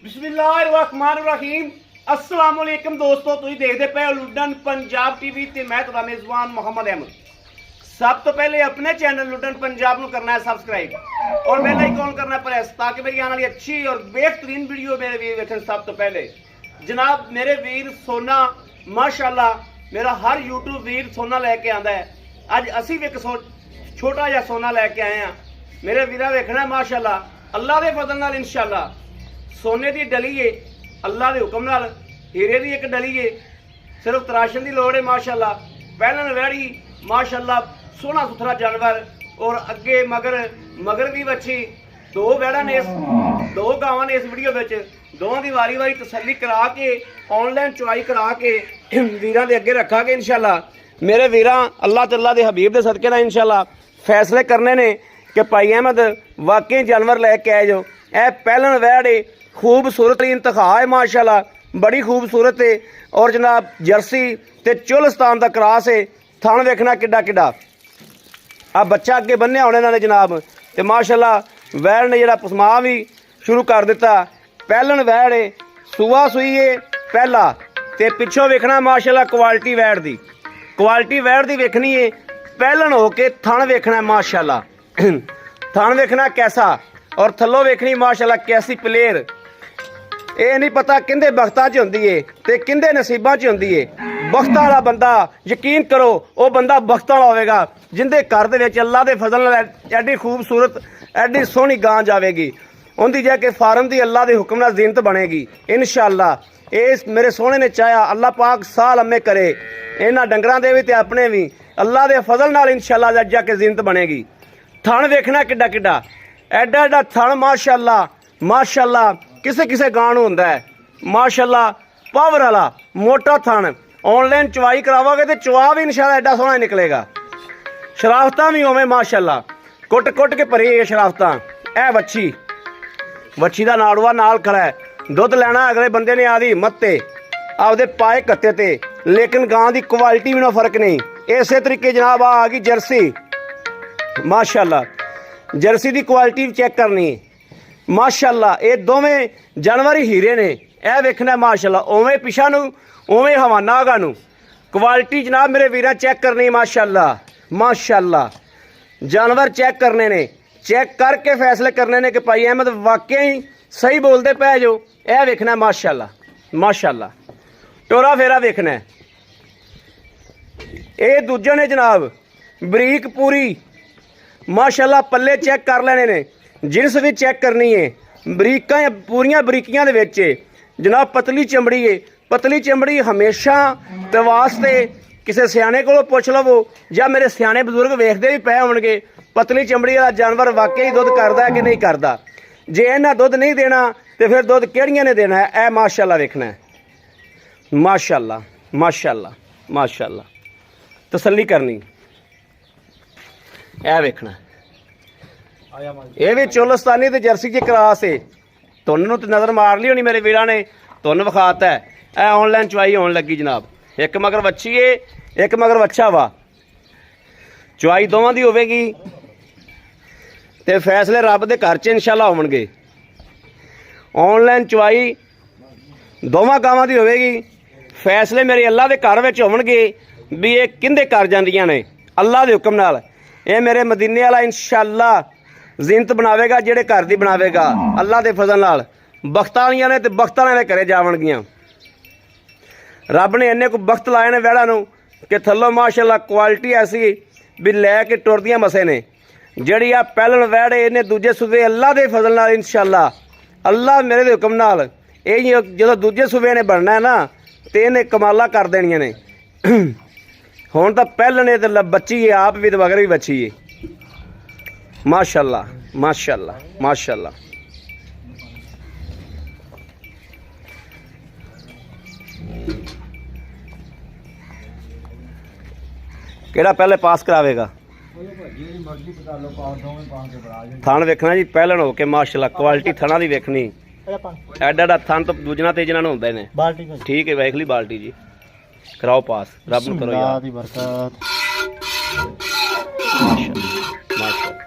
बिस्मिल्लाहिर्रहमानिर्रहीम अस्सलाम वालेकुम दोस्तों, तुसीं देखदे पे हो लुडन पंजाब टीवी ते मैं तुहाडा मेज़बान मोहम्मद अहमद। सब तो पहले अपने चैनल लुडन पंजाब को करना है सब्सक्राइब और बेल आइकॉन करना है प्रेस, ताकि मेरी आने वाली अच्छी और बेहतरीन वीडियो मेरे वीर देखन। सब तो पहले जनाब मेरे वीर सोना माशाल्लाह मेरा हर यूट्यूब वीर सोना लैके आंदा है। अज असी भी एक छोटा जिहा सोना लैके आए हैं मेरे वीरा। वेखना माशाल्लाह अल्लाह के फजल नाल इंशाल्लाह सोने की डली है, अल्लाह के हुक्म नाल हीरे की एक डली है। सिर्फ तराशन की लोड़ है माशाल्लाह। पहलन वैड़ी माशाल्लाह सोहना सुथरा जानवर और अगे मगर भी बच्ची। दो वैड़ा ने दो गावां ने इस वीडियो में दोवां की वारी वारी तसल्ली करा के ऑनलाइन चुवाई करा के वीरां दे अगे रखांगे इंशाल्लाह। मेरे वीरां अल्लाह तआला दे हबीब दे सदके नाल इंशाल्लाह फैसले करने ने कि भाई अहमद वाकई जानवर लैके आए जो। ए पहलन वैड़ खूबसूरत इंतखा है माशाल्लाह, बड़ी खूबसूरत है। और जनाब जर्सी ते चुलस्तान का क्रॉस है। थण वेखना किड्डा किड्डा। आ बच्चा अगे बन्निया होने इन्होंने जनाब ते माशाल्लाह वैड़ ने जिहड़ा पसमा भी शुरू कर दिता। पहलन वैड़ है, सुआ सुई है पहला ते पिछों वेखना माशाल्लाह क्वालिटी वैड़ दी। क्वालिटी वैड़ दी वेखनी है पहलन होके थण वेखना माशाल्लाह। थण वेखना कैसा और थल्लों वेखनी माशाल्लाह कैसी प्लेयर। ये नहीं पता किंदे बख्तां च हुंदी है ते किंदे नसीबां च हुंदी है। बख्तां वाला बंदा यकीन करो वो बंदा बख्तां वाला होवेगा जिंदे घर दे विच अल्लाह दे फजल नाल एडी खूबसूरत एडी सोहनी गां जावेगी। उनकी जाके फार्म की अल्लाह के हुक्म नाल जीनत बनेगी इंशाअल्लाह। इस मेरे सोहने ने चाहा अल्लाह पाक साल लम्मे करे इन्हां डंगरां दे भी ते अपने भी अल्लाह के फजल नाल इंशाअल्लाह जाके जीनत बनेगी। थण वेखना किड्डा किड्डा एडा एडा थण माशाअल्लाह माशाअल्लाह किसे किसे गां नूं हुंदा है माशाअल्लाह। पावर वाला मोटा थण ऑनलाइन चवाई करावागे तो चवा भी इंशाअल्लाह एडा सोहना निकलेगा। शराफतां भी उवें माशाअल्लाह कुट कुट के भरी है शराफतां। ए वच्छी का नाड़ुआ नाल खड़ा है। दुध लैना अगले बंदे ने आदि मत्ते आपदे पाए कत्ते ते, लेकिन गां की क्वालिटी भी ना फर्क नहीं। इस तरीके जनाब आ गई जर्सी माशाअल्लाह। जर्सी की क्वालिटी चेक करनी माशाअल्लाह। ये दोवें जानवर ही हीरे ने। यह वेखना माशाअल्लाह उवें पिछा नूं उवें हवाना आगा नूं। क्वालिटी जनाब मेरे वीरां चेक करनी माशाअल्लाह माशाअल्लाह। जानवर चेक करने ने, चेक करके फैसले करने ने कि भाई अहमद वाकई सही बोलते पै जो। यह वेखना माशाअल्लाह माशाअल्लाह। टोरा फेरा वेखना है। ये दूजे ने जनाब बरीक पूरी माशाअल्लाह। पल्ले चेक कर लेने ने, जिनस भी चेक करनी है। बरीकां पूरियां बरीकियां दे विच जनाब पतली चमड़ी है। पतली चमड़ी हमेशा ते वास्ते किसी सियाने को पुछ लवो या मेरे सियाने बजुर्ग वेखते भी पे होणगे पतली चमड़ी वाला जानवर वाकई दुध करदा कि नहीं करदा। जे इन्हां दुध नहीं देना तो फिर दुध किहड़ियां ने देना है। ए माशाअल्लाह वेखना है माशाअल्लाह माशाअल्लाह माशाअल्लाह। तसल्ली करनी ए वेखना। ये भी चोलस्तानी ते जर्सी च क्रॉस है। तुन नूं नज़र मार ली होनी मेरे वीरां ने, तुन विखाता है। ए ऑनलाइन चवाई होने लगी जनाब। एक मगर वच्छी है एक मगर वच्छा वा। चवाई दोवां दी होवेगी ते फैसले रब दे घर च इंशाअल्लाह होवणगे। ऑनलाइन चवाई दोवां गावां दी होवेगी। फैसले मेरे अल्लाह दे घर विच होवणगे भी ये किंदे घर जांदियां ने अल्लाह दे हुक्म नाल। ये मेरे मदीने वाला इंशाअल्लाह जीनत बनावेगा जेड़े घर दी बनावेगा अल्लाह के फजल नाल। बख्तां वालियां ने ते बख्तां ने घरे जावणगियां। रब ने इन्ने को बख्त लाए ने वैड़ा नूं कि थल्लों माशाअल्लाह क्वालिटी ऐसी भी लैके टुरदियां मसे ने। जिहड़ी आ पहलन वैड़ इन्हें दूजे सूबे अल्लाह के फजल नाल इंशाअल्लाह अल्लाह मेरे दे हुक्म नाल ये जो दूजे सूबे ने बनना है ना तो इन्हें कमाला कर देनियां ने। हुण तां पहलन है तो बच्ची है आप भी तो मगर भी बच्ची है माशाअल्लाह माशाअल्लाह माशाअल्लाह। केड़ा पहले पास करावेगा। थान वेखना जी पहलन हो के माशाअल्लाह। क्वालिटी थाना दी वेखनी। एडा एडा थान तो दूजना तेजना नूं हुंदे ने। ठीक है वेख ली बाल्टी जी। कराओ पास रब नूं करो यार। माशाअल्लाह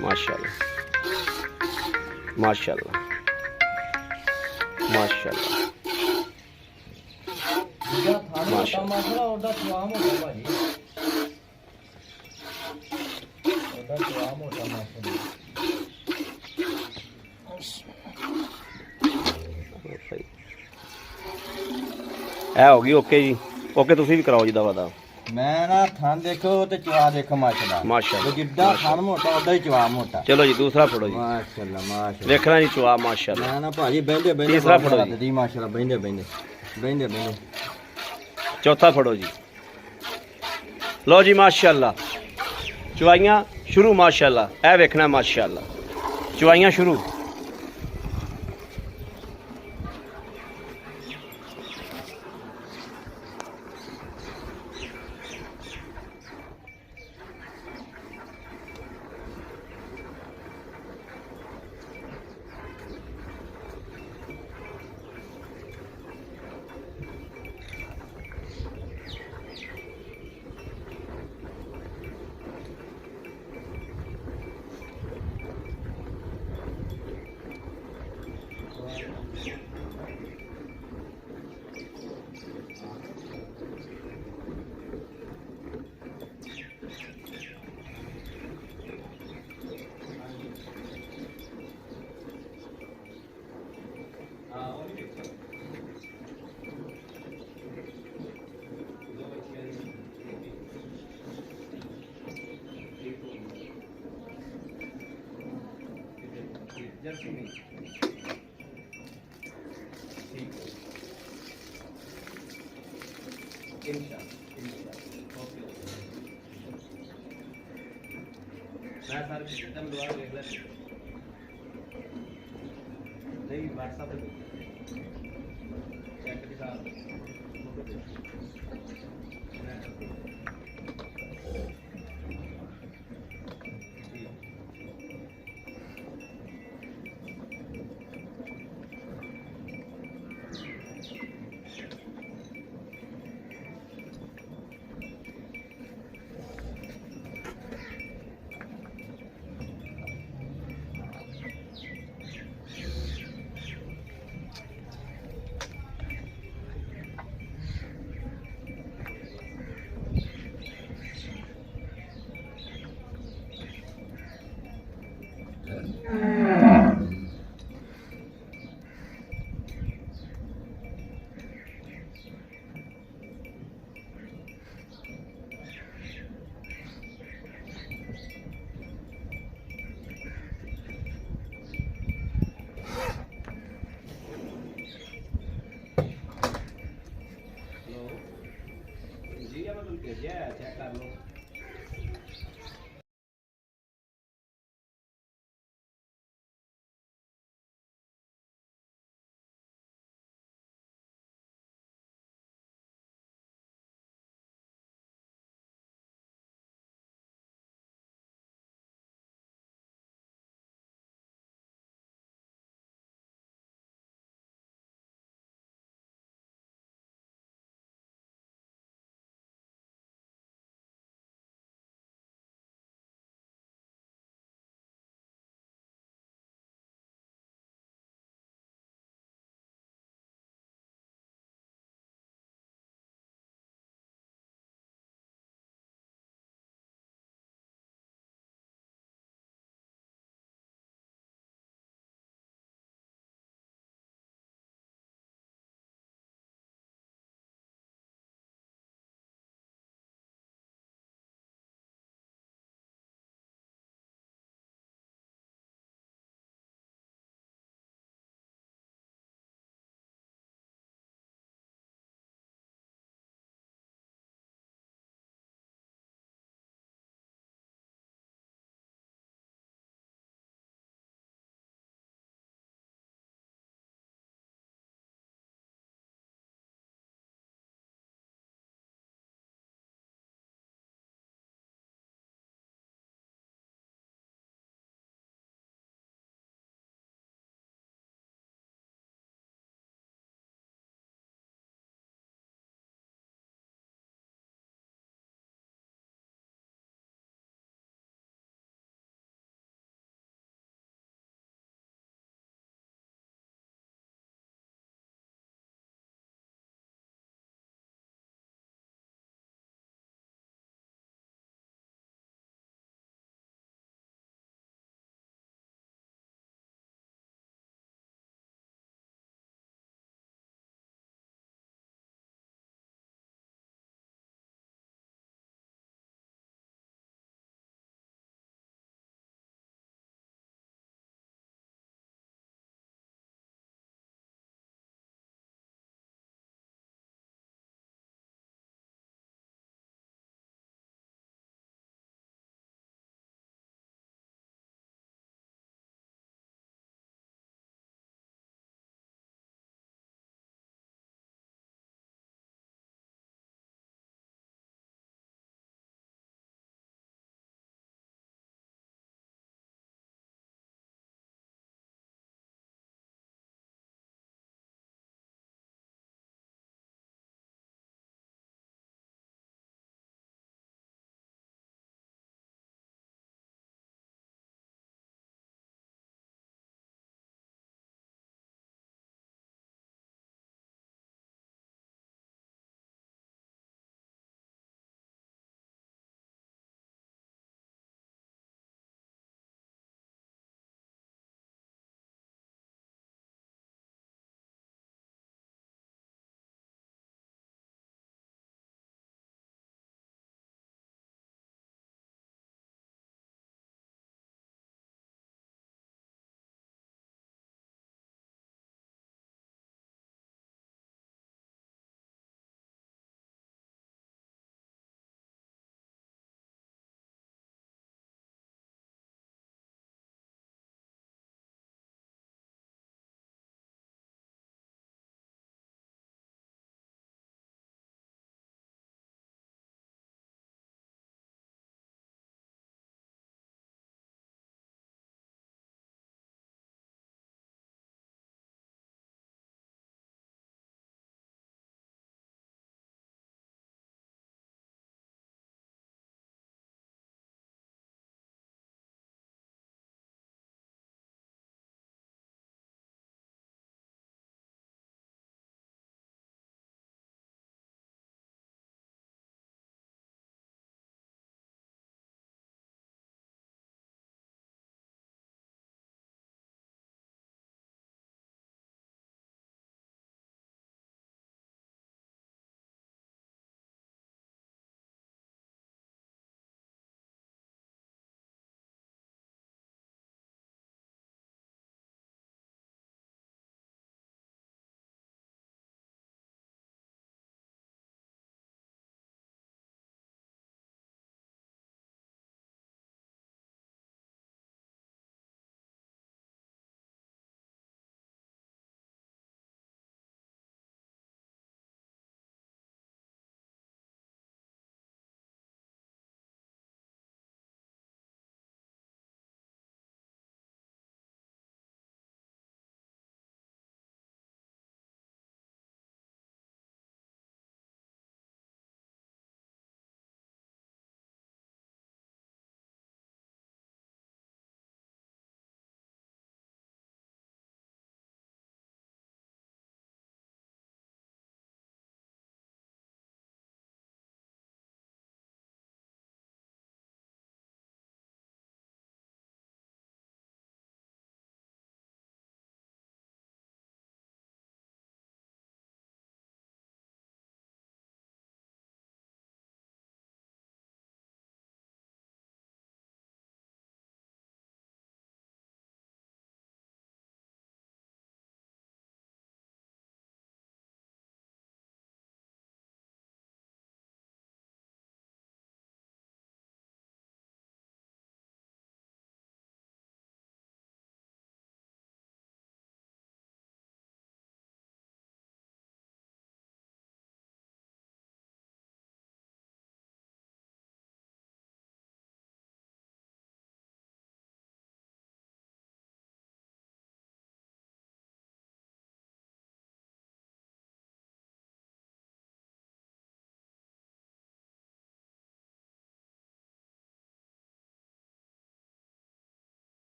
माशाअल्लाह माशाअल्लाह। ਮਾਸ਼ਾਅੱਲਾ ਜਿਹੜਾ ਥਾਣਾ ਮੋਟਾ ਮਾਸੜਾ ਉਹਦਾ ਚਵਾਮ ਹੋਗਾ ਭਾਜੀ ਉਹਦਾ ਚਵਾਮ ਮੋਟਾ ਮਾਸੜਾ ਇਹ ਹੋ ਗਈ ਓਕੇ ਜੀ ਓਕੇ ਤੁਸੀਂ ਵੀ ਕਰਾਓ ਜੀ ਦਵਾ ਦਾ ਮੈਂ ਨਾ ਥਣ ਦੇਖੋ ਤੇ ਚਵਾ ਦੇਖੋ ਮਾਸ਼ਾਅੱਲਾ ਮਾਸ਼ਾਅੱਲਾ ਜਿੱਦਾਂ ਥਣ ਮੋਟਾ ਉਹਦਾ ਹੀ ਚਵਾ ਮੋਟਾ ਚਲੋ ਜੀ ਦੂਸਰਾ ਫੜੋ ਜੀ ਮਾਸ਼ਾਅੱਲਾ ਮਾਸ਼ਾਅੱਲਾ ਵੇਖਣਾ ਜੀ ਚਵਾ ਮਾਸ਼ਾਅੱਲਾ ਮੈਂ ਨਾ ਭਾਜੀ ਬਹਿੰਦੇ ਬਹਿੰਦੇ ਤੀਸਰਾ ਫੜੋ ਜੀ। ਦੀ ਮਾਸ਼ਾਅੱਲਾ ਬਹਿੰਦੇ ਬਹਿੰਦੇ ਬਹਿੰਦੇ ਬਹਿੰਦੇ ਚੌਥਾ ਫੜੋ ਜੀ ਲਓ ਜੀ ਮਾਸ਼ਾਅੱਲਾ ਚਵਾਈਆਂ ਸ਼ੁਰੂ ਮਾਸ਼ਾਅੱਲਾ ਇਹ ਵੇਖਣਾ ਮਾਸ਼ਾਅੱਲਾ ਚਵਾਈਆਂ ਸ਼ੁਰੂ जर्सी नहीं ठीक है इंशाल्लाह ओके मैं सर एकदम दुआ रेगुलर नहीं व्हाट्सएप पे चेक के साथ चेक कर लो